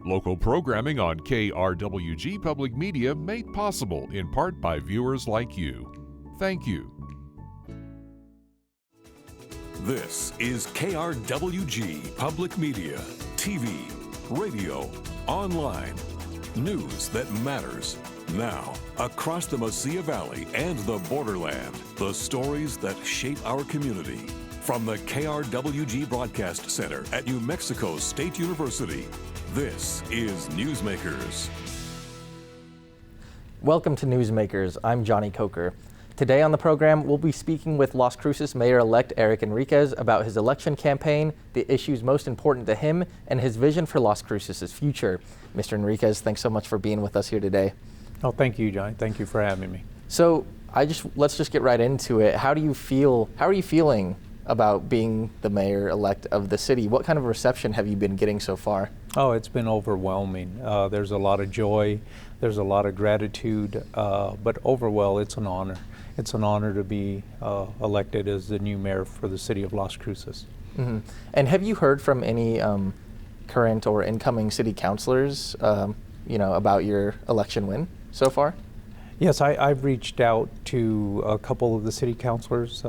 Local programming on KRWG Public Media made possible in part by viewers like you. Thank you. This is KRWG Public Media, TV, radio, online, news that matters. Now, across the Mesilla Valley and the borderland, the stories that shape our community. From the KRWG Broadcast Center at New Mexico State University, this is Newsmakers. Welcome to Newsmakers. I'm Jonny Coker. Today on the program, we'll be speaking with Las Cruces Mayor-elect Eric Enriquez about his election campaign, the issues most important to him, and his vision for Las Cruces' future. Mr. Enriquez, thanks so much for being with us here today. Oh, thank you, Jonny. Thank you for having me. So, let's just get right into it. How are you feeling about being the mayor-elect of the city? What kind of reception have you been getting so far? Oh, it's been overwhelming. There's a lot of joy. There's a lot of gratitude. But overall, it's an honor. It's an honor to be elected as the new mayor for the city of Las Cruces. Mm-hmm. And have you heard from any current or incoming city councilors, about your election win so far? Yes, I've reached out to a couple of the city councilors,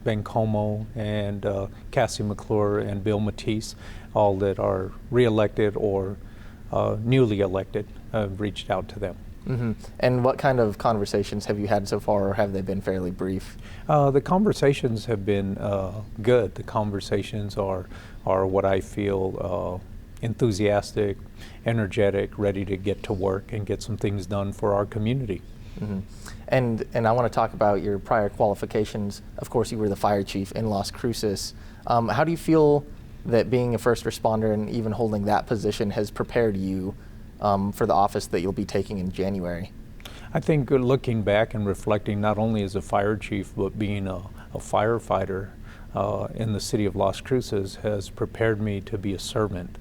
Ben Como and Cassie McClure and Bill Matisse, all that are re-elected or newly elected. I've reached out to them. Mm-hmm. And what kind of conversations have you had so far, or have they been fairly brief? The conversations have been good. The conversations are what I feel enthusiastic, energetic, ready to get to work and get some things done for our community. Mm-hmm. And I want to talk about your prior qualifications. Of course, you were the fire chief in Las Cruces. How do you feel that being a first responder and even holding that position has prepared you for the office that you'll be taking in January? I think looking back and reflecting not only as a fire chief, but being a firefighter in the city of Las Cruces has prepared me to be a servant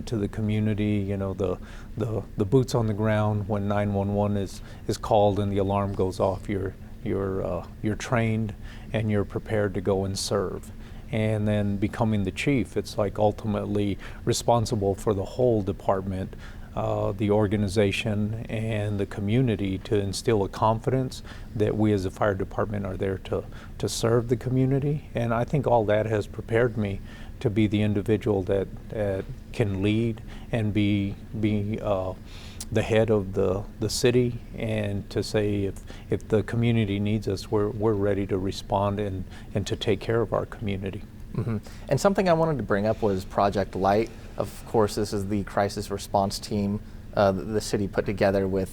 to the community. The boots on the ground when 911 is called and the alarm goes off. You're trained and you're prepared to go and serve. And then becoming the chief, it's like ultimately responsible for the whole department, the organization and the community, to instill a confidence that we as a fire department are there to serve the community. And I think all that has prepared me to be the individual that can lead and be the head of the city, and to say if the community needs us, we're ready to respond and to take care of our community. Mm-hmm. And something I wanted to bring up was Project Light. Of course, this is the crisis response team the city put together with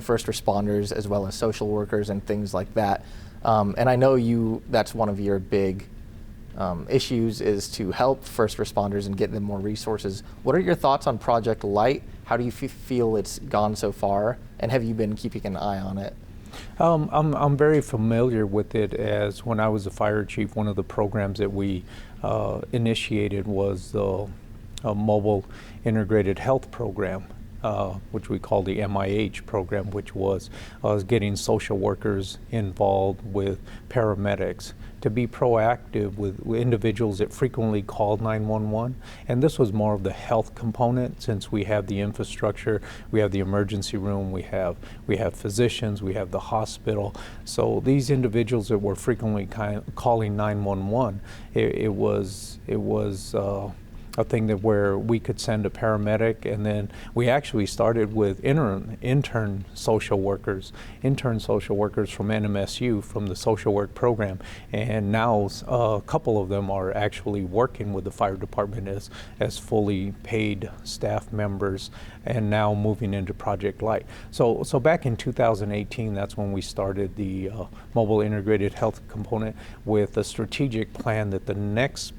first responders as well as social workers and things like that. And I know that's one of your big issues, is to help first responders and get them more resources. What are your thoughts on Project Light? How do you feel it's gone so far? And have you been keeping an eye on it? I'm very familiar with it, as when I was a fire chief, one of the programs that we initiated was the Mobile Integrated Health Program, which we call the MIH program, which was getting social workers involved with paramedics to be proactive with individuals that frequently called 911. And this was more of the health component, since we have the infrastructure, we have the emergency room, we have physicians, we have the hospital. So these individuals that were frequently calling 911, it was a thing that where we could send a paramedic, and then we actually started with intern social workers from NMSU, from the social work program, and now a couple of them are actually working with the fire department as fully paid staff members, and now moving into Project Light. So back in 2018, that's when we started the mobile integrated health component, with a strategic plan that the next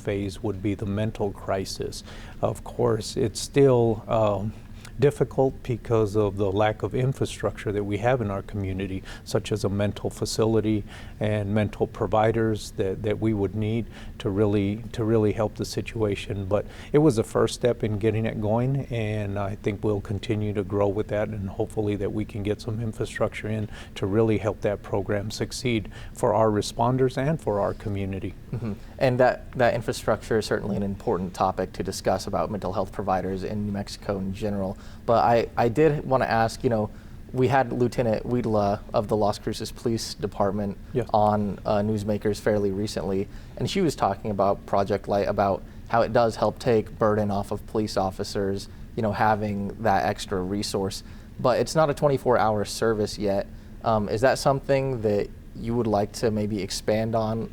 phase would be the mental crisis. Of course, it's still difficult because of the lack of infrastructure that we have in our community, such as a mental facility and mental providers that we would need to really help the situation. But it was a first step in getting it going, and I think we'll continue to grow with that, and hopefully that we can get some infrastructure in to really help that program succeed for our responders and for our community. Mm-hmm. And that infrastructure is certainly an important topic to discuss about mental health providers in New Mexico in general. But I did want to ask, we had Lieutenant Wiedela of the Las Cruces Police Department Yes. on Newsmakers fairly recently, and she was talking about Project Light, about how it does help take burden off of police officers, having that extra resource. But it's not a 24-hour service yet. Is that something that you would like to maybe expand on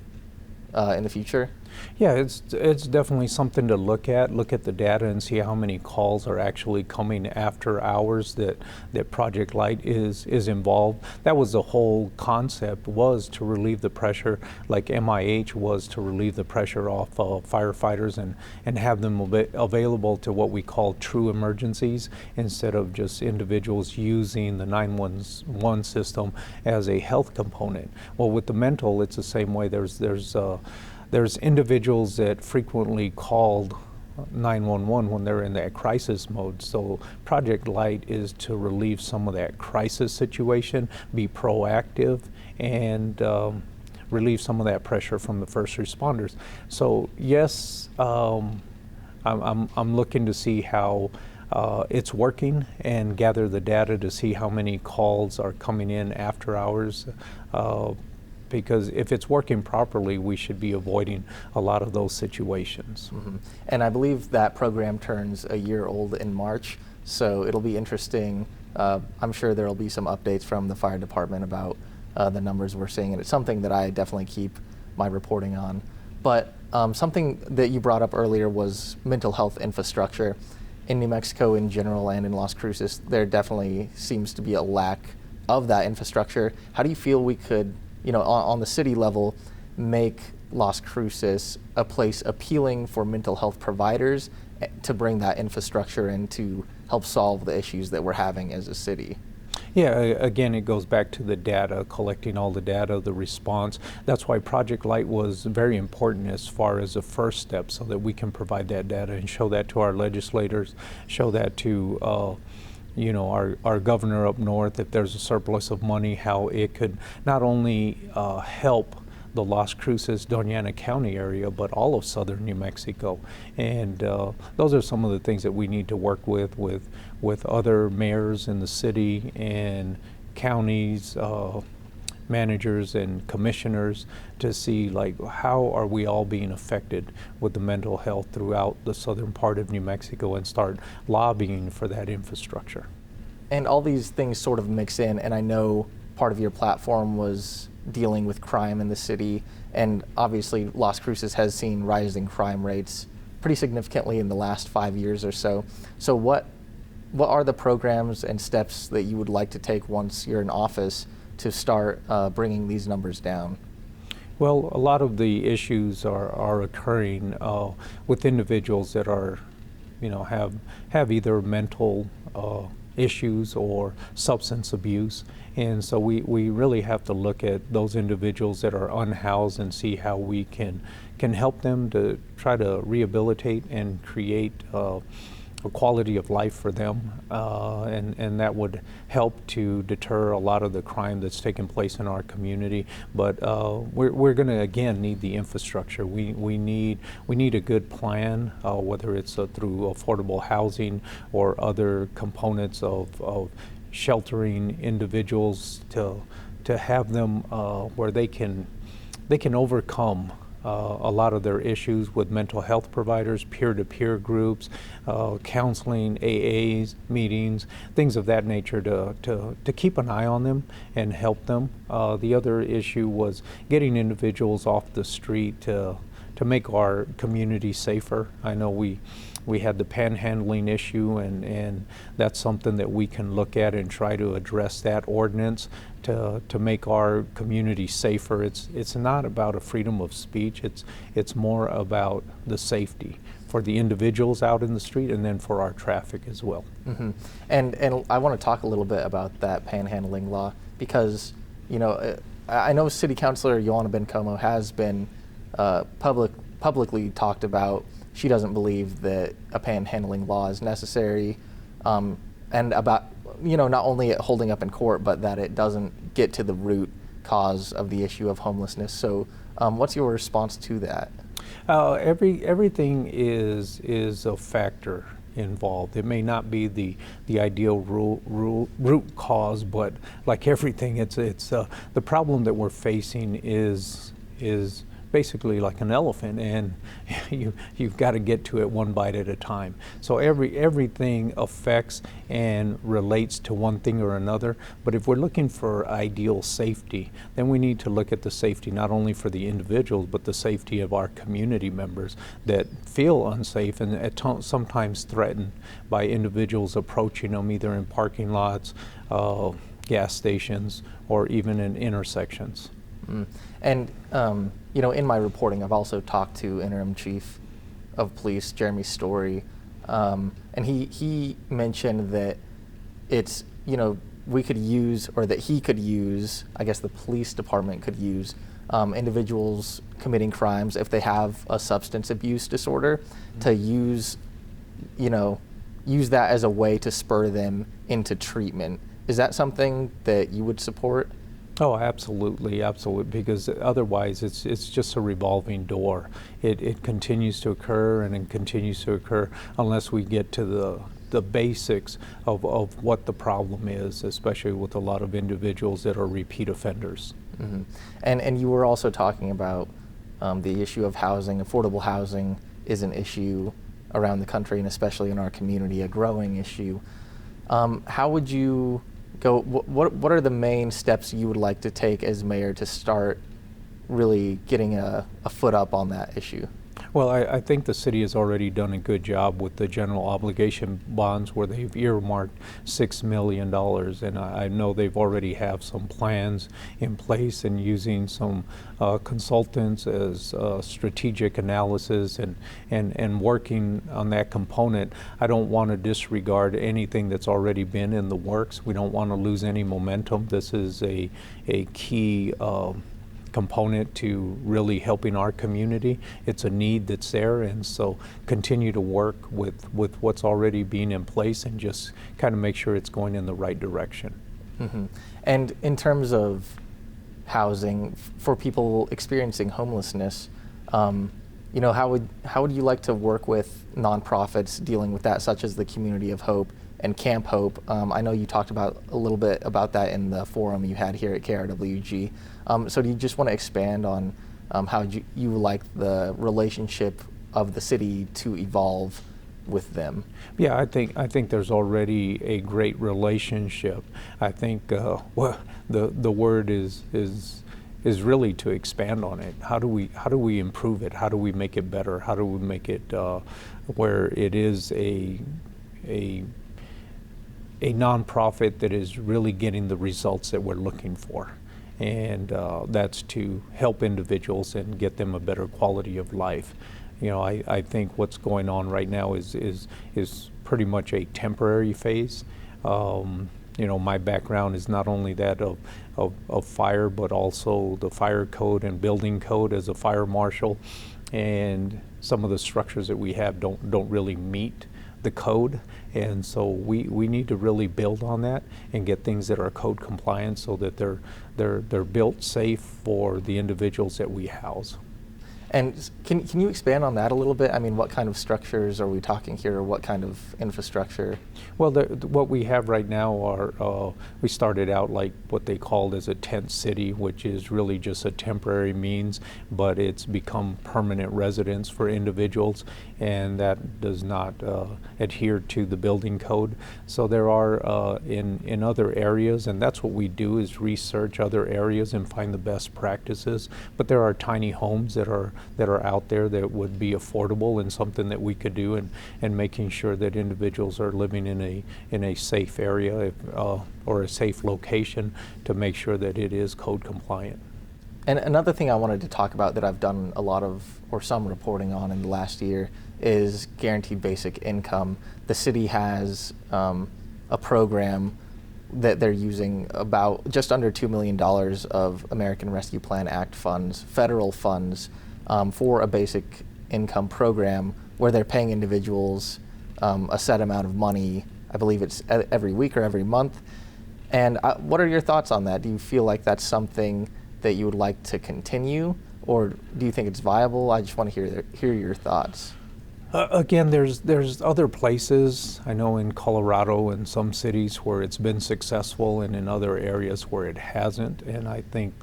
in the future? Yeah, it's definitely something to look at the data and see how many calls are actually coming after hours that Project Light is involved. That was the whole concept, was to relieve the pressure, like MIH was to relieve the pressure off firefighters and have them available to what we call true emergencies, instead of just individuals using the 911 system as a health component. Well, with the mental, it's the same way. There's individuals that frequently called 911 when they're in that crisis mode. So Project Light is to relieve some of that crisis situation, be proactive, and relieve some of that pressure from the first responders. So yes, I'm looking to see how it's working and gather the data to see how many calls are coming in after hours. Because if it's working properly, we should be avoiding a lot of those situations. Mm-hmm. And I believe that program turns a year old in March, so it'll be interesting. I'm sure there'll be some updates from the fire department about the numbers we're seeing, and it's something that I definitely keep my reporting on. But something that you brought up earlier was mental health infrastructure. In New Mexico in general and in Las Cruces, there definitely seems to be a lack of that infrastructure. How do you feel we could, on the city level, make Las Cruces a place appealing for mental health providers to bring that infrastructure in to help solve the issues that we're having as a city? Yeah, again, it goes back to the data, collecting all the data, the response. That's why Project Light was very important as far as a first step, so that we can provide that data and show that to our legislators, show that to our governor up north, if there's a surplus of money, how it could not only help the Las Cruces, Doña Ana County area, but all of southern New Mexico. And those are some of the things that we need to work with other mayors in the city and counties, managers and commissioners, to see how are we all being affected with the mental health throughout the southern part of New Mexico, and start lobbying for that infrastructure. And all these things sort of mix in, and I know part of your platform was dealing with crime in the city, and obviously Las Cruces has seen rising crime rates pretty significantly in the last 5 years or so. So what are the programs and steps that you would like to take once you're in office to start bringing these numbers down? Well, a lot of the issues are occurring with individuals that are, have either mental issues or substance abuse. And so we really have to look at those individuals that are unhoused and see how we can help them to try to rehabilitate and create a quality of life for them, and that would help to deter a lot of the crime that's taking place in our community. But we're going to again need the infrastructure. We need a good plan, whether it's through affordable housing or other components of sheltering individuals to have them where they can overcome a lot of their issues with mental health providers, peer-to-peer groups, counseling, AAs, meetings, things of that nature to keep an eye on them and help them. The other issue was getting individuals off the street to make our community safer. I know we had the panhandling issue, and that's something that we can look at and try to address that ordinance to make our community safer. It's not about a freedom of speech. It's more about the safety, for the individuals out in the street, and then for our traffic as well. Mm-hmm. And I want to talk a little bit about that panhandling law, because I know City Councilor Joanna Bencomo has been publicly talked about. She doesn't believe that a panhandling law is necessary, and about not only it holding up in court, but that it doesn't get to the root cause of the issue of homelessness. So what's your response to that? Everything is a factor involved. It may not be the ideal root cause, but like everything, it's the problem that we're facing is basically like an elephant, and you've got to get to it one bite at a time. So everything affects and relates to one thing or another. But if we're looking for ideal safety, then we need to look at the safety not only for the individuals, but the safety of our community members that feel unsafe and sometimes threatened by individuals approaching them either in parking lots, gas stations, or even in intersections. And in my reporting, I've also talked to Interim Chief of Police Jeremy Story, and he mentioned that it's we could use, or that he could use, I guess the police department could use individuals committing crimes if they have a substance abuse disorder, to use that as a way to spur them into treatment. Is that something that you would support? Oh, absolutely, because otherwise it's just a revolving door. It continues to occur and it continues to occur unless we get to the basics of what the problem is, especially with a lot of individuals that are repeat offenders. Mm-hmm. And you were also talking about the issue of housing. Affordable housing is an issue around the country, and especially in our community, a growing issue. How would you go? What are the main steps you would like to take as mayor to start really getting a foot up on that issue? Well, I think the city has already done a good job with the general obligation bonds, where they've earmarked $6 million, and I know they've already have some plans in place and using some consultants as strategic analysis and working on that component. I don't want to disregard anything that's already been in the works. We don't want to lose any momentum. This is a key component to really helping our community. It's a need that's there, and so continue to work with what's already being in place and just kind of make sure it's going in the right direction. Mm-hmm. And in terms of housing for people experiencing homelessness, how would you like to work with nonprofits dealing with that, such as the Community of Hope and Camp Hope? I know you talked about a little bit about that in the forum you had here at KRWG. So do you just want to expand on how you like the relationship of the city to evolve with them? Yeah, I think there's already a great relationship. I think the word is really to expand on it. How do we improve it? How do we make it better? How do we make it where it is a nonprofit that is really getting the results that we're looking for? And that's to help individuals and get them a better quality of life. I think what's going on right now is pretty much a temporary phase. My background is not only that of fire, but also the fire code and building code as a fire marshal, and some of the structures that we have don't really meet the code, and so we need to really build on that and get things that are code compliant so that they're built safe for the individuals that we house. And can you expand on that a little bit? I mean, what kind of structures are we talking here, or what kind of infrastructure? Well, what we have right now are, we started out like what they called as a tent city, which is really just a temporary means, but it's become permanent residence for individuals, and that does not adhere to the building code. So there are in other areas, and that's what we do, is research other areas and find the best practices. But there are tiny homes that are out there that would be affordable and something that we could do, and making sure that individuals are living in a safe area or a safe location to make sure that it is code compliant. And another thing I wanted to talk about that I've done a lot of, or some reporting on in the last year, is guaranteed basic income. The city has a program that they're using about just under $2 million of American Rescue Plan Act funds, federal funds, for a basic income program where they're paying individuals a set amount of money. I believe it's every week or every month. And what are your thoughts on that? Do you feel like that's something that you would like to continue, or do you think it's viable? I just want to hear your thoughts. Again, there's other places, I know in Colorado and some cities where it's been successful, and in other areas where it hasn't. And I think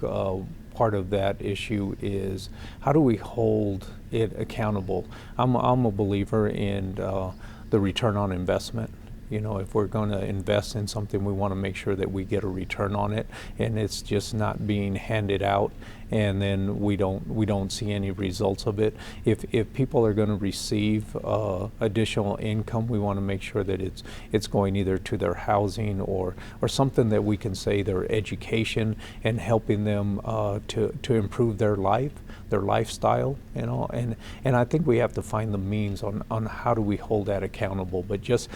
part of that issue is, how do we hold it accountable? I'm a believer in the return on investment. You know, if we're going to invest in something, we want to make sure that we get a return on it, and it's just not being handed out and then we don't see any results of it. If people are going to receive additional income, we want to make sure that it's going either to their housing or something that we can say their education, and helping them to improve their life, their lifestyle, you know. And I think we have to find the means on how do we hold that accountable. But just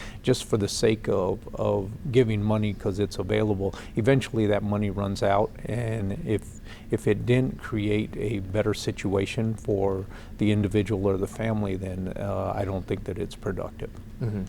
for the sake of giving money because it's available, eventually that money runs out, and if it didn't create a better situation for the individual or the family, then I don't think that it's productive. Mm-hmm.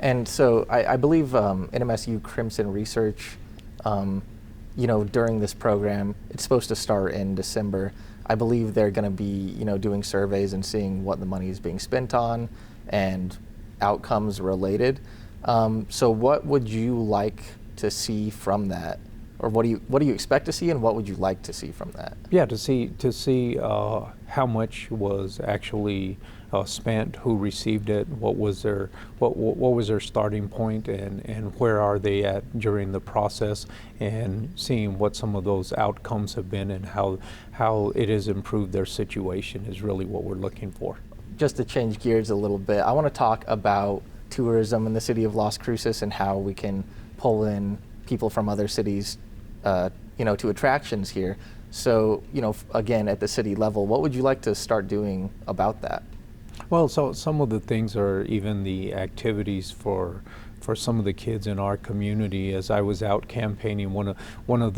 And so I believe NMSU Crimson Research, during this program, it's supposed to start in December. I believe they're going to be, doing surveys and seeing what the money is being spent on and outcomes related. So what would you like to see from that? Or what do you expect to see, and what would you like to see from that? Yeah, to see how much was actually spent, who received it, what was their starting point, and where are they at during the process, and seeing what some of those outcomes have been and how it has improved their situation is really what we're looking for. Just to change gears a little bit, I want to talk about tourism in the city of Las Cruces and how we can pull in people from other cities to attractions here. So, again, at the city level, what would you like to start doing about that? Well, so some of the things are even the activities for some of the kids in our community. As I was out campaigning, one of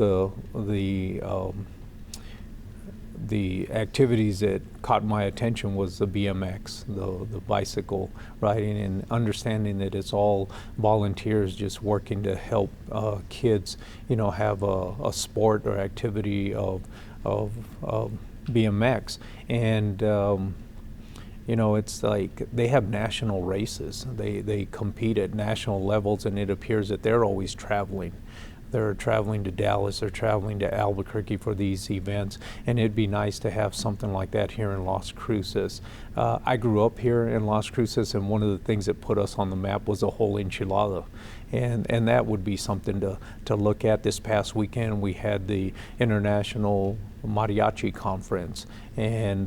the activities that caught my attention was the BMX, the bicycle riding, and understanding that it's all volunteers just working to help kids, have a sport or activity of BMX. And it's like they have national races. They compete at national levels, and it appears that they're always traveling. They're traveling to Dallas, they're traveling to Albuquerque for these events, and it'd be nice to have something like that here in Las Cruces. I grew up here in Las Cruces, and one of the things that put us on the map was a whole enchilada, and that would be something to look at. This past weekend we had the International Mariachi Conference, and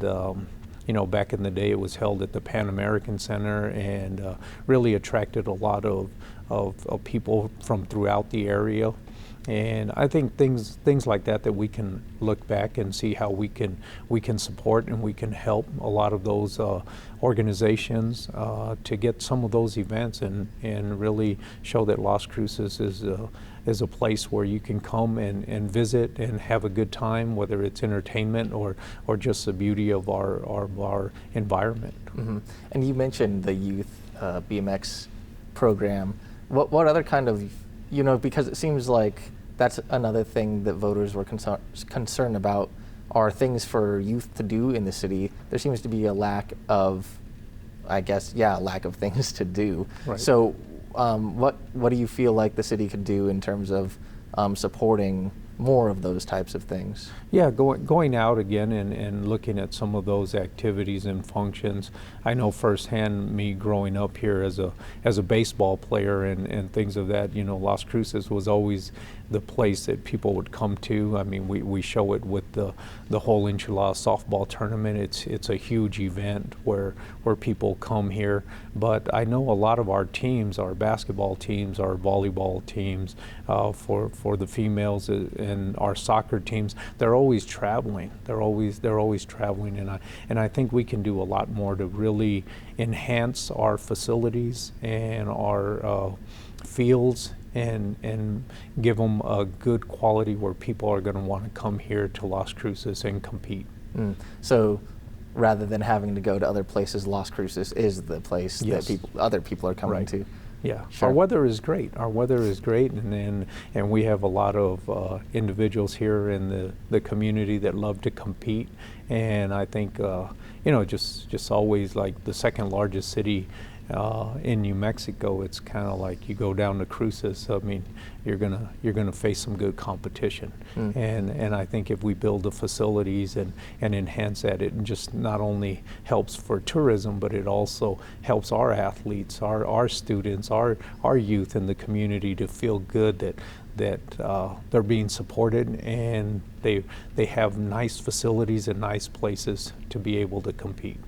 back in the day it was held at the Pan American Center, and really attracted a lot of people from throughout the area. And I think things like that we can look back and see how we can support and we can help a lot of those organizations to get some of those events and really show that Las Cruces is a place where you can come and visit and have a good time, whether it's entertainment or just the beauty of our environment. Mm-hmm. And you mentioned the youth BMX program. What other kind of, because it seems like that's another thing that voters were concerned about, are things for youth to do in the city. There seems to be a lack of things to do. Right. So what do you feel like the city could do in terms of supporting more of those types of things? Yeah, going out again and looking at some of those activities and functions. I know firsthand, me growing up here as a baseball player and things of that, Las Cruces was always the place that people would come to. I mean, we show it with the whole enchilada softball tournament. It's a huge event where people come here. But I know a lot of our teams, our basketball teams, our volleyball teams, for the females and our soccer teams, they're always traveling. They're always traveling, and I think we can do a lot more to really enhance our facilities and our fields and give them a good quality where people are going to want to come here to Las Cruces and compete. So rather than having to go to other places, Las Cruces is the place that other people are coming to. Yeah, sure. Our weather is great. Our weather is great, and we have a lot of individuals here in the community that love to compete. And I think just always like the second largest city in New Mexico. It's kind of like you go down to Cruces. I mean, you're gonna face some good competition, and I think if we build the facilities and enhance that, it just not only helps for tourism, but it also helps our athletes, our students, our youth in the community to feel good that they're being supported and they have nice facilities and nice places to be able to compete.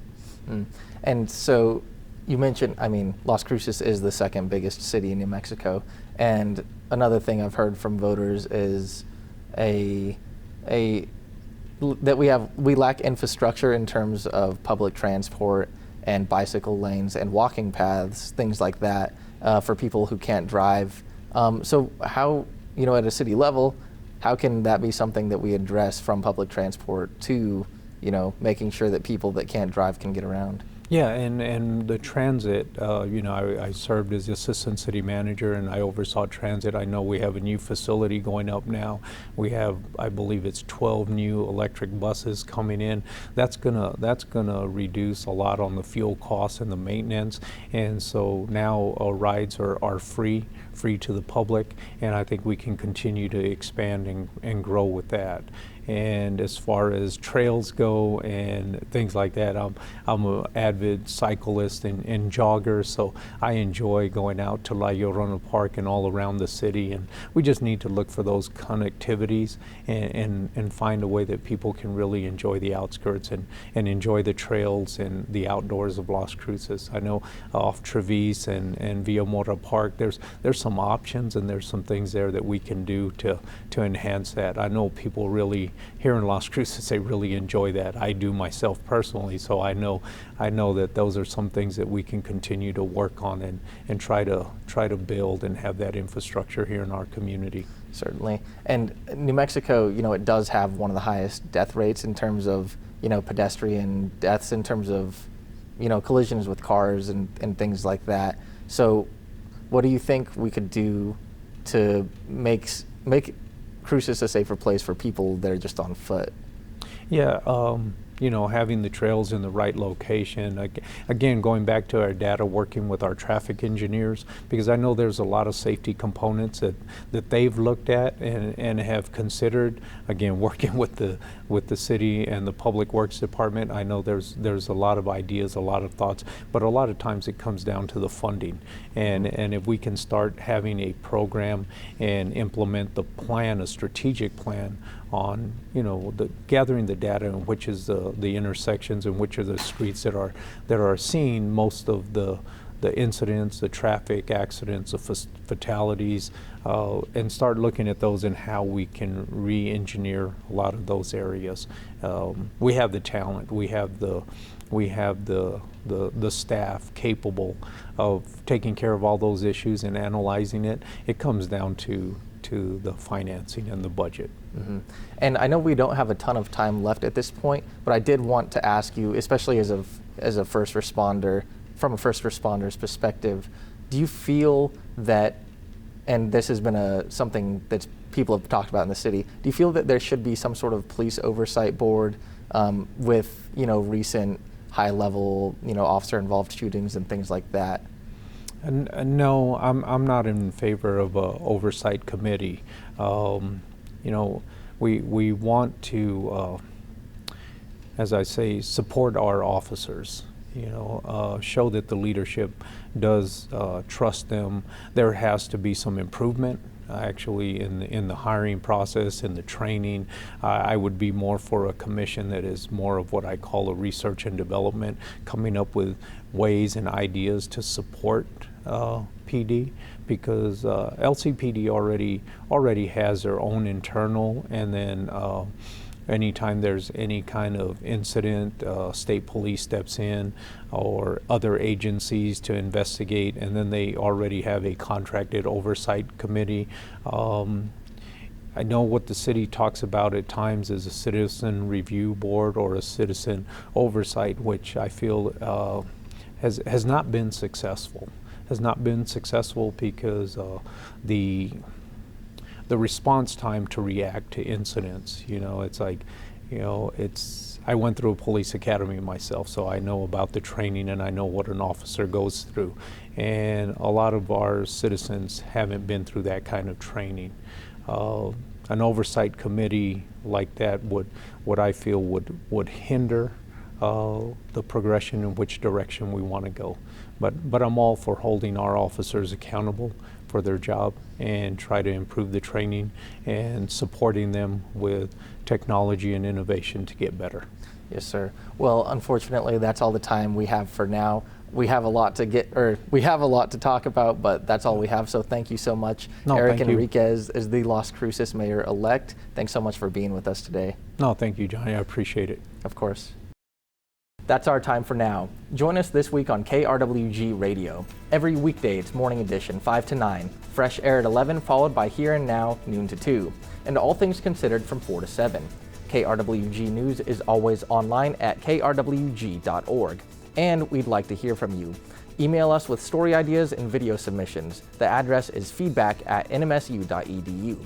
And so you mentioned, I mean, Las Cruces is the second biggest city in New Mexico, and another thing I've heard from voters is that we lack infrastructure in terms of public transport and bicycle lanes and walking paths, things like that, for people who can't drive. So how, at a city level, how can that be something that we address from public transport to, making sure that people that can't drive can get around? Yeah, and the transit, I served as the assistant city manager and I oversaw transit. I know we have a new facility going up now. We have, I believe it's 12 new electric buses coming in. That's gonna reduce a lot on the fuel costs and the maintenance. And so now rides are free to the public, and I think we can continue to expand and grow with that. And as far as trails go and things like that, I'm an avid cyclist and jogger, so I enjoy going out to La Llorona Park and all around the city. And we just need to look for those connectivities and find a way that people can really enjoy the outskirts and enjoy the trails and the outdoors of Las Cruces. I know off Trevis and Villa Mora Park, there's some options and there's some things there that we can do to enhance that. I know people really here in Las Cruces, they really enjoy that. I do myself personally, so I know that those are some things that we can continue to work on and try to build and have that infrastructure here in our community. Certainly. And New Mexico, it does have one of the highest death rates in terms of, pedestrian deaths, in terms of, collisions with cars and things like that. So what do you think we could do to make Cruces a safer place for people that are just on foot? Yeah, having the trails in the right location. Again, going back to our data, working with our traffic engineers, because I know there's a lot of safety components that they've looked at and have considered. Again, working with the city and the Public Works Department, I know there's a lot of ideas, a lot of thoughts, but a lot of times it comes down to the funding. And if we can start having a program and implement the plan, a strategic plan on, gathering the data and which is the intersections and which are the streets that are seeing most of the incidents, the traffic accidents, the fatalities, and start looking at those and how we can re-engineer a lot of those areas. We have the talent, we have the staff capable of taking care of all those issues and analyzing it. It comes down to the financing and the budget. Mm-hmm. And I know we don't have a ton of time left at this point, but I did want to ask you, especially as a first responder, from a first responder's perspective, do you feel that, and this has been something that people have talked about in the city, do you feel that there should be some sort of police oversight board with recent high-level officer-involved shootings and things like that? No, I'm not in favor of an oversight committee. We want to, as I say, support our officers. Show that the leadership does trust them. There has to be some improvement actually in the hiring process, in the training. I would be more for a commission that is more of what I call a research and development, coming up with ways and ideas to support PD, because LCPD already has their own internal, and then anytime there's any kind of incident, state police steps in or other agencies to investigate, and then they already have a contracted oversight committee. I know what the city talks about at times is a citizen review board or a citizen oversight, which I feel has not been successful. Has not been successful because the response time to react to incidents, it's like, I went through a police academy myself, so I know about the training and I know what an officer goes through. And a lot of our citizens haven't been through that kind of training. An oversight committee like that would I feel would hinder the progression in which direction we want to go. But I'm all for holding our officers accountable for their job and try to improve the training and supporting them with technology and innovation to get better. Yes, sir. Well, unfortunately, that's all the time we have for now. We have a lot to talk about, but that's all we have. So thank you so much, Eric Enriquez, as the Las Cruces mayor-elect. Thanks so much for being with us today. No, thank you, Johnny. I appreciate it. Of course. That's our time for now. Join us this week on KRWG Radio. Every weekday, it's morning edition, 5 to 9. Fresh air at 11, followed by Here and Now, noon to 2. And All Things Considered from 4 to 7. KRWG News is always online at krwg.org. And we'd like to hear from you. Email us with story ideas and video submissions. The address is feedback@nmsu.edu.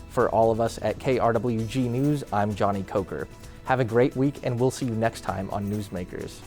For all of us at KRWG News, I'm Jonny Coker. Have a great week, and we'll see you next time on Newsmakers.